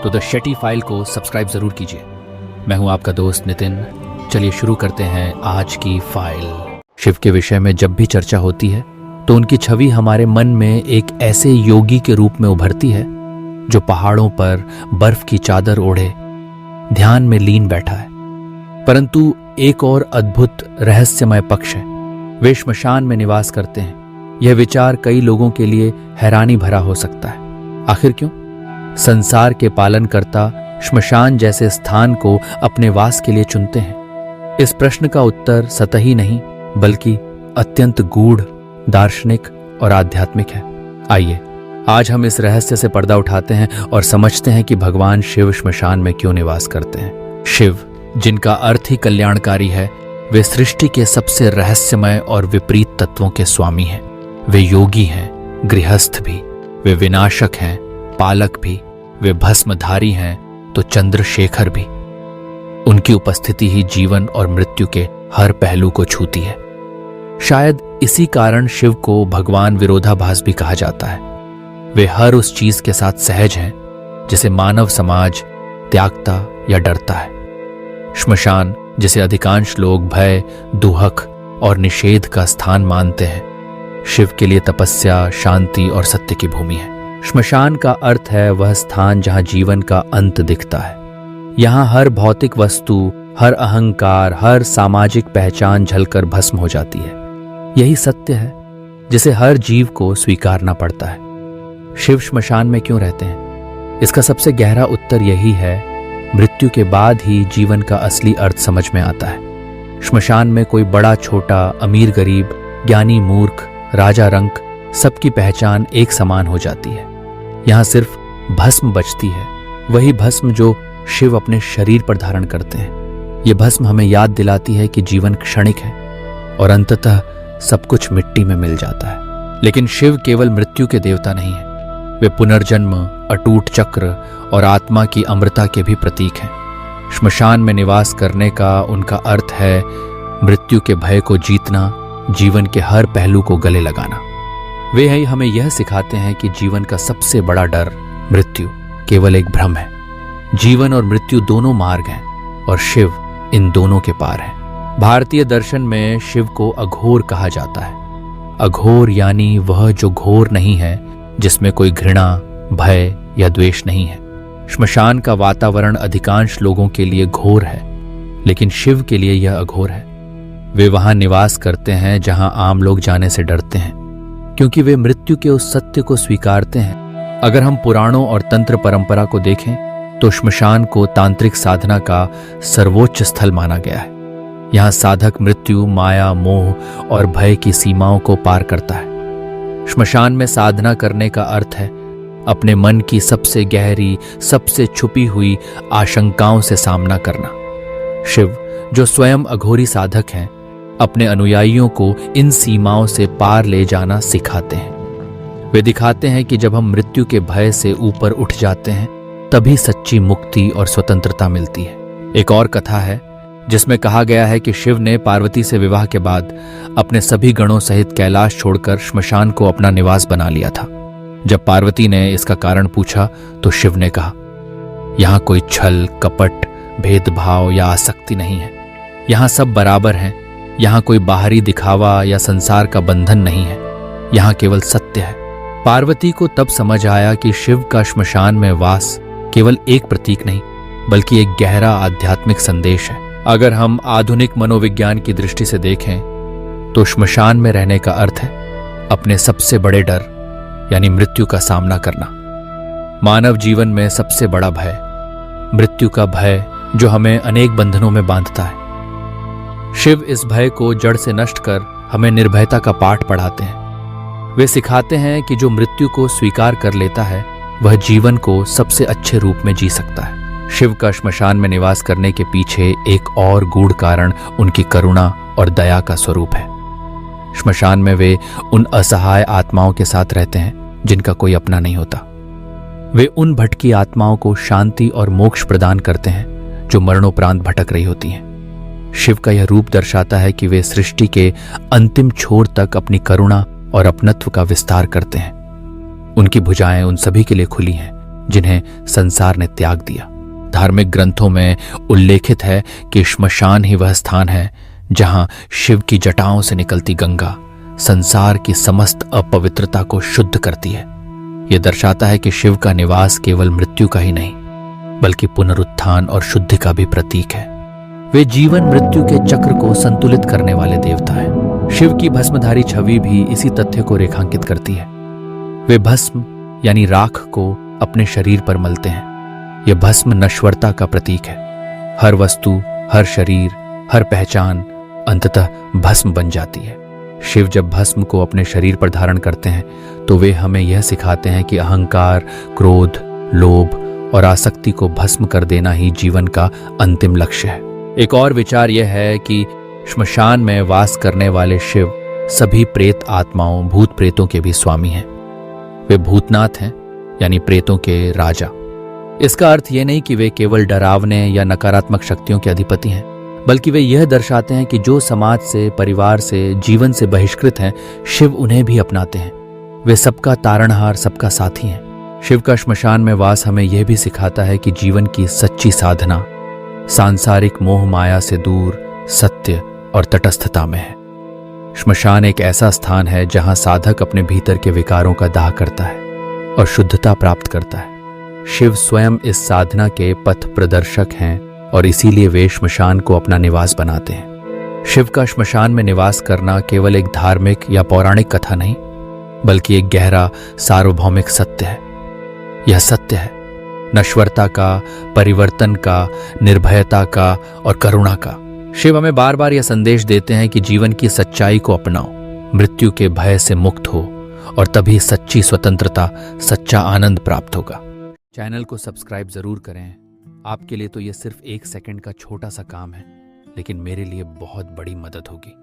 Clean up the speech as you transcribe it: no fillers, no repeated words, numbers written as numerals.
तो the Shetty file को subscribe जरूर कीजिए। मैं हूं आपका दोस्त नितिन। चलिए शुरू करते हैं आज की फाइल। शिव के विषय में जब भी चर्चा होती है तो उनकी छवि हमारे मन में एक ऐसे योगी के रूप में उभरती है जो पहाड़ों पर बर्फ की चादर ओढ़े ध्यान में लीन बैठा है। परंतु एक और अद्भुत रहस्यमय पक्ष है। वे श्मशान में निवास करते हैं। यह विचार कई लोगों के लिए हैरानी भरा हो सकता है। आखिर क्यों? संसार के पालनकर्ता श्मशान जैसे स्थान को अपने वास के लिए चुनते हैं। इस प्रश्न का उत्तर सतही नहीं बल्कि अत्यंत गूढ़, दार्शनिक और आध्यात्मिक है। आइए आज हम इस रहस्य से पर्दा उठाते हैं और समझते हैं कि भगवान शिव श्मशान में क्यों निवास करते हैं। शिव, जिनका अर्थ ही कल्याणकारी है, वे सृष्टि के सबसे रहस्यमय और विपरीत तत्वों के स्वामी हैं। वे योगी हैं, गृहस्थ भी। वे विनाशक हैं, पालक भी। वे भस्मधारी हैं तो चंद्रशेखर भी। उनकी उपस्थिति ही जीवन और मृत्यु के हर पहलू को छूती है। शायद इसी कारण शिव को भगवान विरोधाभास भी कहा जाता है। वे हर उस चीज के साथ सहज हैं जिसे मानव समाज त्यागता या डरता है। श्मशान, जिसे अधिकांश लोग भय, दुहक और निषेध का स्थान मानते हैं, शिव के लिए तपस्या, शांति और सत्य की भूमि है। श्मशान का अर्थ है वह स्थान जहां जीवन का अंत दिखता है। यहां हर भौतिक वस्तु, हर अहंकार, हर सामाजिक पहचान जलकर भस्म हो जाती है। यही सत्य है जिसे हर जीव को स्वीकारना पड़ता है। शिव श्मशान में क्यों रहते हैं? इसका सबसे गहरा उत्तर यही है, मृत्यु के बाद ही जीवन का असली अर्थ समझ में आता है। श्मशान में कोई बड़ा छोटा, अमीर गरीब, ज्ञानी मूर्ख, राजा रंक, सबकी पहचान एक समान हो जाती है। यहाँ सिर्फ भस्म बचती है, वही भस्म जो शिव अपने शरीर पर धारण करते हैं। ये भस्म हमें याद दिलाती है कि जीवन क्षणिक है और अंततः सब कुछ मिट्टी में मिल जाता है। लेकिन शिव केवल मृत्यु के देवता नहीं है। वे पुनर्जन्म, अटूट चक्र और आत्मा की अमरता के भी प्रतीक हैं। श्मशान में निवास करने का उनका अर्थ है मृत्यु के भय को जीतना, जीवन के हर पहलू को गले लगाना। वे ही हमें यह सिखाते हैं कि जीवन का सबसे बड़ा डर, मृत्यु, केवल एक भ्रम है। जीवन और मृत्यु दोनों मार्ग हैं और शिव इन दोनों के पार है। भारतीय दर्शन में शिव को अघोर कहा जाता है। अघोर यानी वह जो घोर नहीं है, जिसमें कोई घृणा, भय या द्वेष नहीं है। श्मशान का वातावरण अधिकांश लोगों के लिए घोर है, लेकिन शिव के लिए यह अघोर है। वे वहां निवास करते हैं जहां आम लोग जाने से डरते हैं, क्योंकि वे मृत्यु के उस सत्य को स्वीकारते हैं। अगर हम पुराणों और तंत्र परंपरा को देखें तो श्मशान को तांत्रिक साधना का सर्वोच्च स्थल माना गया है। यहाँ साधक मृत्यु, माया, मोह और भय की सीमाओं को पार करता है। श्मशान में साधना करने का अर्थ है अपने मन की सबसे गहरी, सबसे छुपी हुई आशंकाओं से सामना करना। शिव, जो स्वयं अघोरी साधक हैं, अपने अनुयायियों को इन सीमाओं से पार ले जाना सिखाते हैं। वे दिखाते हैं कि जब हम मृत्यु के भय से ऊपर उठ जाते हैं तभी सच्ची मुक्ति और स्वतंत्रता मिलती है। एक और कथा है जिसमें कहा गया है कि शिव ने पार्वती से विवाह के बाद अपने सभी गणों सहित कैलाश छोड़कर श्मशान को अपना निवास बना लिया था। जब पार्वती ने इसका कारण पूछा तो शिव ने कहा, यहाँ कोई छल, कपट, भेदभाव या आसक्ति नहीं है। यहाँ सब बराबर हैं। यहाँ कोई बाहरी दिखावा या संसार का बंधन नहीं है। यहाँ केवल सत्य है। पार्वती को तब समझ आया कि शिव का श्मशान में वास केवल एक प्रतीक नहीं बल्कि एक गहरा आध्यात्मिक संदेश है। अगर हम आधुनिक मनोविज्ञान की दृष्टि से देखें तो श्मशान में रहने का अर्थ है अपने सबसे बड़े डर यानी मृत्यु का सामना करना। मानव जीवन में सबसे बड़ा भय मृत्यु का भय, जो हमें अनेक बंधनों में बांधता है। शिव इस भय को जड़ से नष्ट कर हमें निर्भयता का पाठ पढ़ाते हैं। वे सिखाते हैं कि जो मृत्यु को स्वीकार कर लेता है वह जीवन को सबसे अच्छे रूप में जी सकता है। शिव का श्मशान में निवास करने के पीछे एक और गूढ़ कारण उनकी करुणा और दया का स्वरूप है। श्मशान में वे उन असहाय आत्माओं के साथ रहते हैं जिनका कोई अपना नहीं होता। वे उन भटकी आत्माओं को शांति और मोक्ष प्रदान करते हैं जो मरणोपरांत भटक रही होती हैं। शिव का यह रूप दर्शाता है कि वे सृष्टि के अंतिम छोर तक अपनी करुणा और अपनत्व का विस्तार करते हैं। उनकी भुजाएं उन सभी के लिए खुली हैं जिन्हें संसार ने त्याग दिया। धार्मिक ग्रंथों में उल्लेखित है कि श्मशान ही वह स्थान है जहां शिव की जटाओं से निकलती गंगा संसार की समस्त अपवित्रता को शुद्ध करती है। यह दर्शाता है कि शिव का निवास केवल मृत्यु का ही नहीं बल्कि पुनरुत्थान और शुद्धि का भी प्रतीक है। वे जीवन मृत्यु के चक्र को संतुलित करने वाले देवता हैं। शिव की भस्मधारी छवि भी इसी तथ्य को रेखांकित करती है। वे भस्म यानी राख को अपने शरीर पर मलते हैं। यह भस्म नश्वरता का प्रतीक है। हर वस्तु, हर शरीर, हर पहचान अंततः भस्म बन जाती है। शिव जब भस्म को अपने शरीर पर धारण करते हैं तो वे हमें यह सिखाते हैं कि अहंकार, क्रोध, लोभ और आसक्ति को भस्म कर देना ही जीवन का अंतिम लक्ष्य है। एक और विचार यह है कि श्मशान में वास करने वाले शिव सभी प्रेत आत्माओं, भूत प्रेतों के भी स्वामी हैं। वे भूतनाथ हैं यानी प्रेतों के राजा। इसका अर्थ यह नहीं कि वे केवल डरावने या नकारात्मक शक्तियों के अधिपति हैं, बल्कि वे यह दर्शाते हैं कि जो समाज से, परिवार से, जीवन से बहिष्कृत हैं, शिव उन्हें भी अपनाते हैं। वे सबका तारणहार, सबका साथी हैं। शिव का श्मशान में वास हमें यह भी सिखाता है कि जीवन की सच्ची साधना सांसारिक मोह माया से दूर सत्य और तटस्थता में है। श्मशान एक ऐसा स्थान है जहां साधक अपने भीतर के विकारों का दाह करता है और शुद्धता प्राप्त करता है। शिव स्वयं इस साधना के पथ प्रदर्शक हैं और इसीलिए वे श्मशान को अपना निवास बनाते हैं। शिव का श्मशान में निवास करना केवल एक धार्मिक या पौराणिक कथा नहीं बल्कि एक गहरा सार्वभौमिक सत्य है। यह सत्य है नश्वरता का, परिवर्तन का, निर्भयता का और करुणा का। शिव हमें बार बार यह संदेश देते हैं कि जीवन की सच्चाई को अपनाओ, मृत्यु के भय से मुक्त हो और तभी सच्ची स्वतंत्रता, सच्चा आनंद प्राप्त होगा। चैनल को सब्सक्राइब जरूर करें। आपके लिए तो यह सिर्फ 1 सेकंड का छोटा सा काम है, लेकिन मेरे लिए बहुत बड़ी मदद होगी।